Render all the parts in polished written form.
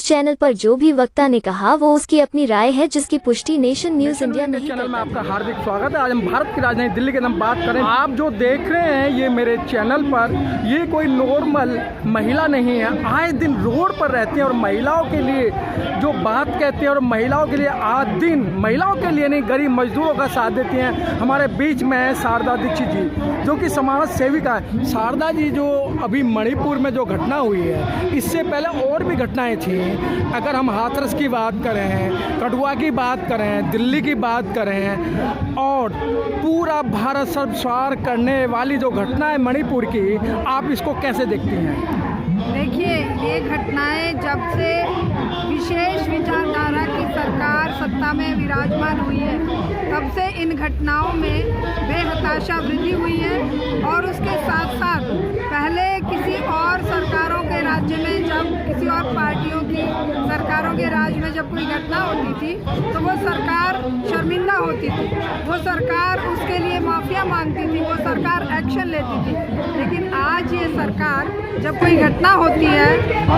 Channel पर जो भी वक्ता ने कहा वो उसकी अपनी राय है, जिसकी पुष्टि नेशन न्यूज इंडिया नहीं चैनल में आपका हार्दिक स्वागत है। आज हम भारत की राजधानी दिल्ली के हम बात करें। आप जो देख रहे हैं ये मेरे चैनल पर, ये कोई नॉर्मल महिला नहीं है। आए दिन रोड पर रहती हैं और महिलाओं के लिए जो बात कहते हैं और महिलाओं के लिए आज दिन, महिलाओं के लिए नहीं गरीब मजदूरों का साथ देती हैं। हमारे बीच में है शारदा दीक्षित जी, जो कि समाज सेविका है। शारदा जी, जो अभी मणिपुर में जो घटना हुई है, इससे पहले और भी घटनाएं थी। अगर हम हाथरस की बात करें, कठुआ की बात करें, दिल्ली की बात करें और पूरा भारत सर्वस्वार करने वाली जो घटना है मणिपुर की, आप इसको कैसे देखती हैं? देखिए, ये घटनाएं जब से विशेष विचारधारा की सरकार सत्ता में विराजमान हुई है, तब से इन घटनाओं में बेहताशा वृद्धि हुई है। और उसके साथ साथ पहले किसी और सरकारों के राज्य में, जब किसी और पार्टियों की सरकारों के राज में जब कोई घटना होती थी तो वो सरकार शर्मिंदा होती थी, वो सरकार उसके लिए माफिया मांगती थी, वो सरकार एक्शन लेती थी। लेकिन आज ये सरकार जब कोई घटना होती है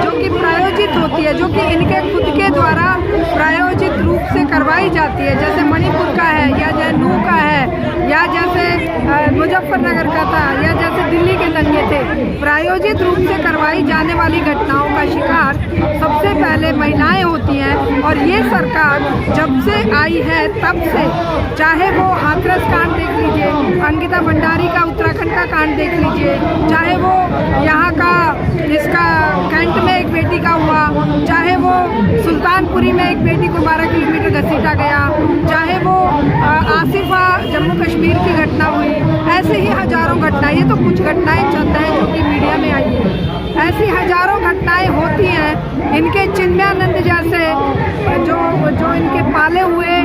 जो कि प्रायोजित होती है, जो कि इनके खुद के द्वारा प्रायोजित रूप से करवाई जाती है, जैसे मणिपुर का है या जैनू का है या जैसे मुजफ्फरनगर का था या जैसे दिल्ली के दंगे थे, प्रायोजित रूप से करवाई जाने वाली घटनाओं का शिकार सबसे पहले महिलाएं होती हैं। और ये सरकार जब से आई है तब से, चाहे वो हाथरस कांड देख लीजिए, अंकिता भंडारी का उत्तराखंड का कांड देख लीजिए, चाहे वो यहाँ का इसका कैंट में एक बेटी का हुआ, चाहे वो सुल्तानपुरी में एक बेटी को 12 किलोमीटर घसीटा गया, चाहे वो आसिफा जम्मू कश्मीर की घटना हुई, ऐसे ही हजारों घटनाएं। ये तो कुछ घटनाएं चंद हैं जो कि मीडिया में आई है, ऐसी हजारों घटनाएं होती हैं। इनके चिन्मयानंद जैसे जो इनके पाले हुए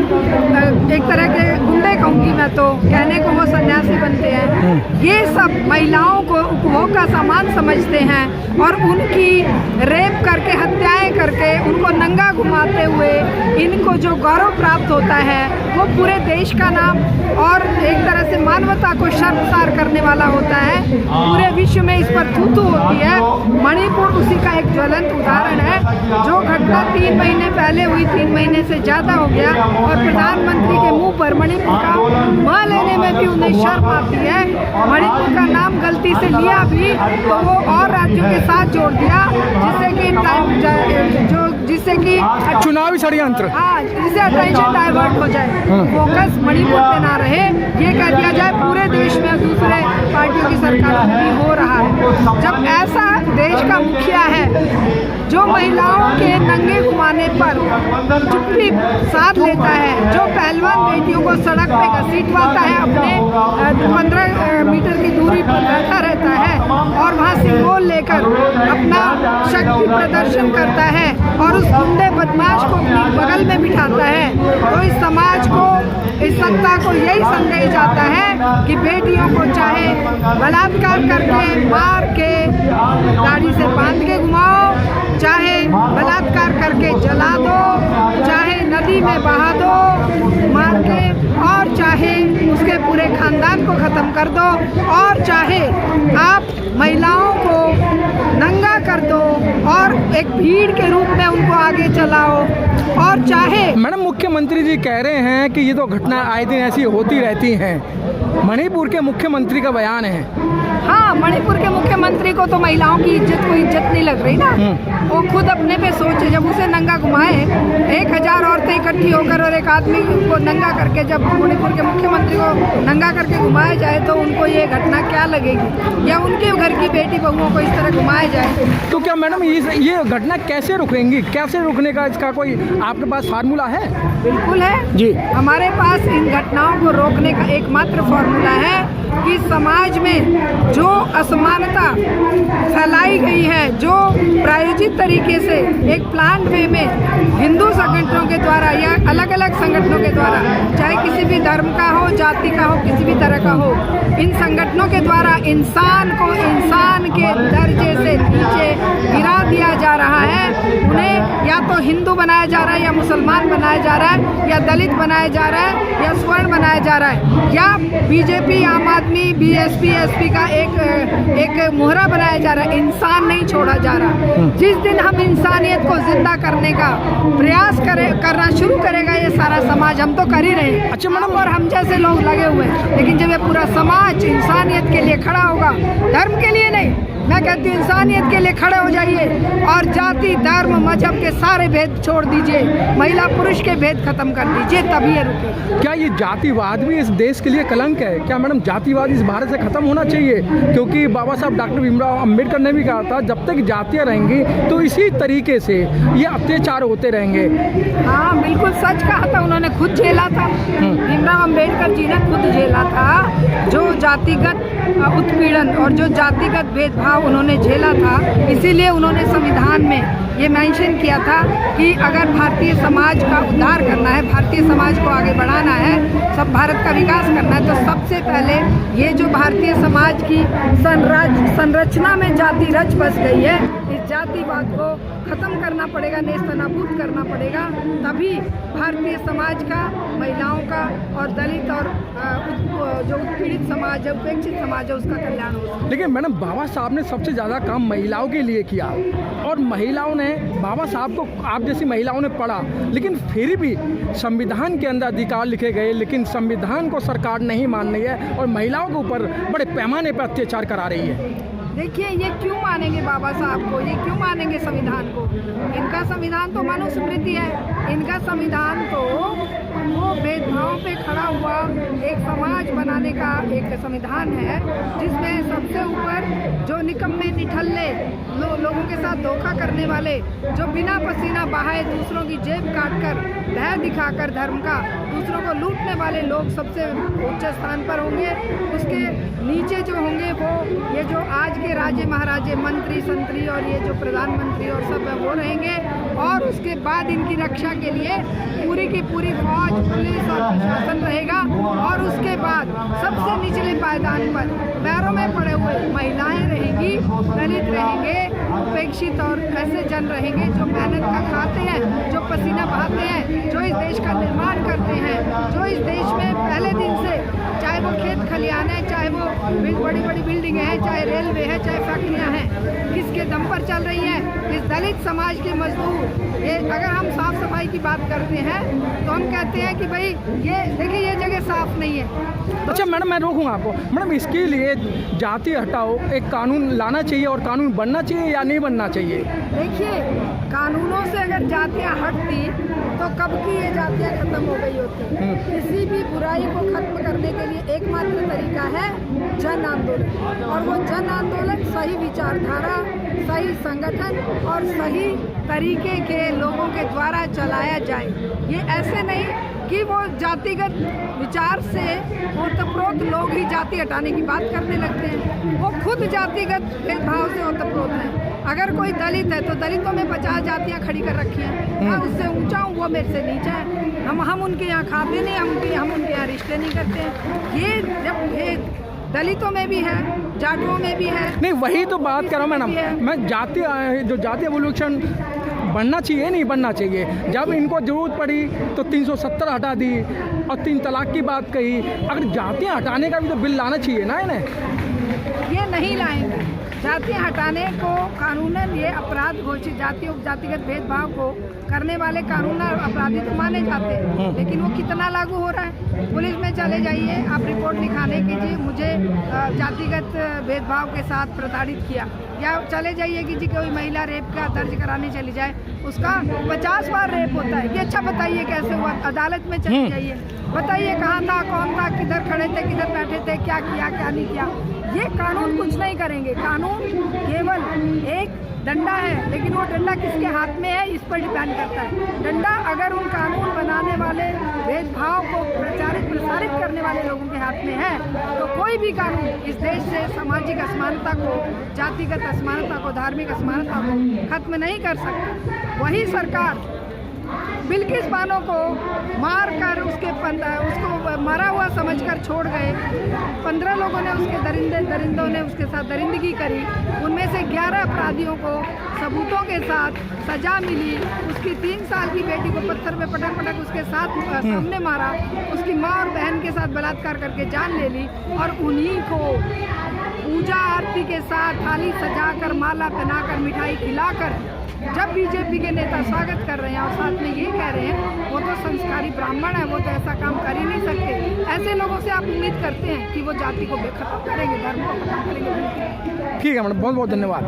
एक तरह के गुंडे कहूँगी मैं तो, कहने को वो सन्यासी बनते हैं, ये सब महिलाओं को उपभोग का सामान समझते हैं और उनकी रेप करके, हत्याएं करके, उनको नंगा घुमाते हुए इनको जो गौरव प्राप्त होता है वो पूरे देश का नाम और एक तरह से मानवता को शर्मसार करने वाला होता है। पूरे विश्व में इस पर थू-थू होती है। मणिपुर उसी का एक ज्वलंत उदाहरण है। जो घटना 3 महीने पहले हुई, 3 महीने से ज़्यादा हो गया और प्रधानमंत्री के मुंह पर मणिपुर का मां लेने में भी उन्हें शर्म आती है। मणिपुर का नाम गलती से लिया भी तो वो और राज्यों के साथ जोड़ दिया, जिससे कि चुनावी षड्यंत्र, हाँ, जिससे अटेंशन डाइवर्ट हो जाए, फोकस मणिपुर पे ना रहे, ये कह दिया जाए पूरे देश में दूसरे पार्टियों की सरकार भी हो रहा है। जब ऐसा देश का मुखिया है जो महिलाओं के नंगे घुमाने पर चुप्पी साथ लेता है, जो पहलवान बेटियों को सड़क पे घसीटवाता है, अपने 15 मीटर की दूरी पर बैठा रहता है और वहाँ सिंबल लेकर अपना शक्ति प्रदर्शन करता है और उस गुंडे बदमाश को अपनी बगल में बिठाता है, तो इस समाज को, इस सत्ता को यही संदेश जाता है कि बेटियों को चाहे बलात्कार करके, मार के, गाड़ी से बांध के घुमाओ, चाहे बलात्कार करके जला दो, चाहे नदी में बहा दो मार के, और चाहे उसके पूरे खानदान को ख़त्म कर दो, और चाहे आप महिलाओं को नंगा कर दो और एक भीड़ के रूप में उनको आगे चलाओ, और चाहे। मैडम, मुख्यमंत्री जी कह रहे हैं कि ये तो घटना आए दिन ऐसी होती रहती हैं। मणिपुर के मुख्यमंत्री का बयान है। हाँ, मणिपुर के मुख्यमंत्री को तो महिलाओं की इज्जत को इज्जत नहीं लग रही ना। वो खुद अपने पे सोचे, जब उसे नंगा घुमाए, 1000 औरतें इकट्ठी होकर और एक आदमी को नंगा करके जब मणिपुर के मुख्यमंत्री को नंगा करके घुमाया जाए तो उनको ये घटना क्या लगेगी, या उनके घर की बेटी बहुओं को इस तरह घुमाया जाए। तो क्या मैडम ये घटना कैसे रुकेंगी? कैसे रुकने का इसका कोई आपके पास फार्मूला है? बिल्कुल है जी, हमारे पास इन घटनाओं को रोकने का एकमात्र फॉर्मूला है कि समाज में जो असमानता फैलाई गई है, जो प्रायोजित तरीके से एक प्लान्ड वे में हिंदू संगठनों के द्वारा द्वारा या अलग अलग संगठनों के द्वारा, चाहे किसी भी धर्म का हो, जाति का हो, किसी भी तरह का हो, इन संगठनों के द्वारा इंसान को इंसान के दर्जे से नीचे गिरा दिया जा रहा है। उन्हें या तो हिंदू बनाया जा रहा है, या मुसलमान बनाया जा रहा है, या दलित बनाया जा रहा है, या स्वर्ण बनाया जा रहा है, या बीजेपी, आम आदमी, बीएसपी, एसपी का एक मोहरा बनाया जा रहा है। इंसान नहीं छोड़ा जा रहा। जिस दिन हम इंसानियत को जिंदा करने का प्रयास करना शुरू करेगा ये सारा समाज, हम तो कर ही रहे हैं। अच्छा मैडम, और हम जैसे लोग लगे हुए हैं, लेकिन जब ये पूरा समाज इंसानियत के लिए खड़ा होगा, धर्म के लिए नहीं, मैं कहती हूँ इंसानियत के लिए खड़े हो जाइए और जाति, धर्म, मजहब के सारे भेद छोड़ दीजिए, महिला पुरुष के भेद खत्म कर दीजिए, तभी ये रुके। क्या ये जातिवाद भी इस देश के लिए कलंक है? क्या मैडम जातिवाद इस भारत से खत्म होना चाहिए? क्योंकि बाबा साहब डॉक्टर भीमराव अम्बेडकर ने भी कहा था जब तक जातियाँ रहेंगी तो इसी तरीके से ये अत्याचार होते रहेंगे। हाँ, बिल्कुल सच कहा था, उन्होंने खुद झेला था। भीमराव अम्बेडकर जी ने खुद झेला था जो जातिगत उत्पीड़न और जो जातिगत भेदभाव उन्होंने झेला था। इसीलिए उन्होंने संविधान में ये मेंशन किया था कि अगर भारतीय समाज का उद्धार करना है, भारतीय समाज को आगे बढ़ाना है, सब भारत का विकास करना है, तो सबसे पहले ये जो भारतीय समाज की संरचना में जाति रच बस गई है, इस जातिवाद को खत्म करना पड़ेगा, नेस्तनाबूद करना पड़ेगा, तभी भारतीय समाज का, महिलाओं का और दलित और जो उत्पीड़ित समाज है, उपेक्षित समाज है, उसका कल्याण हो। लेकिन मैडम बाबा साहब ने सबसे ज़्यादा काम महिलाओं के लिए किया और महिलाओं ने बाबा साहब को, आप जैसी महिलाओं ने पढ़ा, लेकिन फिर भी संविधान के अंदर अधिकार लिखे गए, लेकिन संविधान को सरकार नहीं मान रही है और महिलाओं के ऊपर बड़े पैमाने पर अत्याचार करा रही है। देखिए, ये क्यों मानेंगे बाबा साहब को, ये क्यों मानेंगे संविधान को? इनका संविधान तो मनुस्मृति है, इनका संविधान तो वो भेदभाव पे खड़ा हुआ एक समाज बनाने का एक संविधान है, जिसमें सबसे ऊपर जो निकम्मे निठल्ले लोगों के साथ धोखा करने वाले, जो बिना पसीना बहाए दूसरों की जेब काटकर, भय दिखाकर धर्म का दूसरों को लूटने वाले लोग सबसे उच्च स्थान पर होंगे। उसके नीचे जो होंगे वो ये जो आज के राजे महाराजे, मंत्री संतरी और ये जो प्रधानमंत्री और सब है वो रहेंगे, और उसके बाद इनकी रक्षा के लिए पूरी की पूरी फौज, पुलिस और प्रशासन रहेगा, और उसके बाद सबसे निचले पायदान पर पैरों में पड़े हुए महिलाएं रहेंगी, दलित रहेंगे, उपेक्षित और ऐसे जन रहेंगे जो मेहनत का खाते हैं, जो पसीना बहाते हैं, जो इस देश का निर्माण करते हैं, जो इस देश में पहले दिन से, चाहे वो खेत खलियान है, चाहे वो बड़ी बड़ी बिल्डिंग है, चाहे रेलवे है, चाहे फैक्ट्रियाँ हैं, किसके दम पर चल रही है? इस दलित समाज के मजदूर। ये अगर हम साफ सफाई की बात करते हैं तो हम कहते हैं कि भाई ये देखिए, ये जगह साफ नहीं है। अच्छा मैडम, मैं रोकूंगा आपको। मैडम, इसके लिए जाति हटाओ एक कानून लाना चाहिए और कानून बनना चाहिए या नहीं बनना चाहिए? देखिए, कानूनों से अगर जातियाँ हटती तो कब की ये जातियाँ खत्म हो गई होती। किसी भी बुराई को खत्म करने के लिए एकमात्र तरीका है जन आंदोलन, और वो जन आंदोलन सही विचारधारा, सही संगठन और सही तरीके के लोगों के द्वारा चलाया जाए। ये ऐसे नहीं कि वो जातिगत विचार से ओतप्रोत लोग ही जाति हटाने की बात करने लगते हैं। वो खुद जातिगत भेदभाव से ओतप्रोत हैं। अगर कोई दलित है तो दलितों में 50 जातियाँ खड़ी कर रखी हैं। मैं उससे ऊंचा हूँ, वो मेरे से नीचा है। हम उनके यहाँ खाते नहीं, हम उनके यहाँ रिश्ते नहीं करते हैं। ये जब भेद दलितों में भी है, जाटों में भी है। नहीं, वही तो बात कर रहा हूँ मैडम। मैं जातीय एवोल्यूशन बनना चाहिए नहीं बनना चाहिए। जब इनको जरूरत पड़ी तो 370 हटा दी और 3 तलाक की बात कही। अगर जातियाँ हटाने का भी तो बिल लाना चाहिए ना इन्हें। ये नहीं लाएंगे। जातियाँ हटाने को कानूनन ये अपराध घोषित, जातिगत भेदभाव को करने वाले कानून अपराधी तो माने जाते हैं, लेकिन वो कितना लागू हो रहा है? पुलिस में चले जाइए, आप रिपोर्ट लिखाने कीजिए, मुझे जातिगत भेदभाव के साथ प्रताड़ित किया, या चले जाइए कि जी कोई महिला रेप का दर्ज कराने चली जाए, उसका 50 बार रेप होता है। ये अच्छा बताइए कैसे हुआ? अदालत में चले जाइए, बताइए कहाँ था, कौन था, किधर खड़े थे, किधर बैठे थे, क्या किया, क्या नहीं किया। ये कानून कुछ नहीं करेंगे। कानून केवल एक डंडा है, लेकिन वो डंडा किसके हाथ में है इस पर डिपेंड करता है। डंडा अगर उन कानून बनाने वाले, भेदभाव को प्रसारित करने वाले लोगों के हाथ में है, तो कोई भी कानून इस देश से सामाजिक असमानता को, जातिगत असमानता को, धार्मिक असमानता को खत्म नहीं कर सकता। वही सरकार बिल्किस बानो को मार कर उसको मरा हुआ समझकर छोड़ गए। 15 लोगों ने दरिंदों ने उसके साथ दरिंदगी करी। उनमें से 11 अपराधियों को सबूतों के साथ सजा मिली। उसकी 3 साल की बेटी को पत्थर पे पटक उसके साथ सामने मारा। उसकी माँ और बहन के साथ बलात्कार करके जान ले ली और उन्हीं को पूजा आरती के साथ थाली सजाकर, माला पहनाकर, मिठाई खिलाकर जब बीजेपी के नेता स्वागत कर रहे हैं और साथ में ये कह रहे हैं वो तो संस्कारी ब्राह्मण है, वो तो ऐसा काम कर ही नहीं सकते, ऐसे लोगों से आप उम्मीद करते हैं कि वो जाति को बेखतम करेंगे, धर्म को खत्म करेंगे? ठीक है मैडम, बहुत बहुत धन्यवाद।